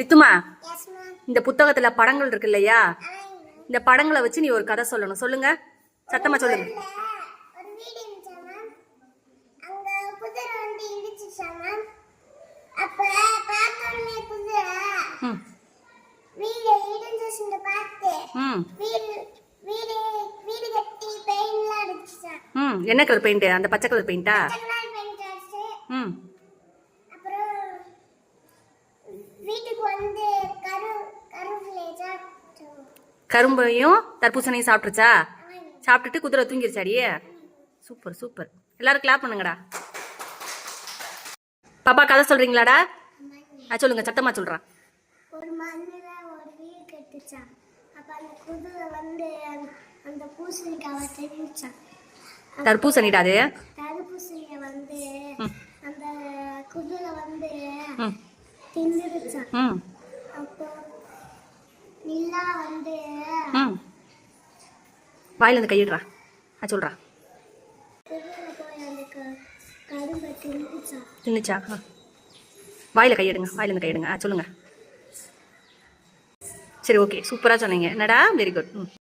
ரித்துமா, இந்த புத்தகத்துல படங்கள் இருக்கு இல்லையா, இந்த படங்களை வச்சு நீ ஒரு கதை சொல்லணும். சொல்லுங்க, சத்தமா சொல்லுங்க. என்ன கலர் பெயிண்ட்? அந்த பச்சை கலர் பெயிண்டா? கரும்பையும் தர்பூசணையும் சாப்பிட்டுருச்சா? சாப்பிட்டுட்டு குதிரை தூங்கிருச்சாடியே. சூப்பர் சூப்பர், எல்லாரும் கிளாப் பண்ணுங்கடா. பாப்பா கதை சொல்றீங்களாடா? சொல்லுங்க, சத்தமா சொல்றான். ஒரு மண்ணுல ஒரு வீடு கட்டுச்சான். அப்ப அந்த குதிரை வந்து அந்த பூசணிக்காவை தெரிஞ்சான். தர்பூசணிடா அது. தர்பூசணியை வந்து அந்த குதிரை வந்து தின்னுடுச்சான். அப்போ நிலா வந்து வாயில இருந்து கையிடுறா. சொல்றா. குதிரை போய் அந்த கரும்பை தின்னுச்சா? வாயில கையிடுங்க, வாயில இருந்து கையிடுங்க. சொல்லுங்க. சரி, ஓகே, சூப்பரா சொன்னீங்க. என்னடா, வெரி குட்.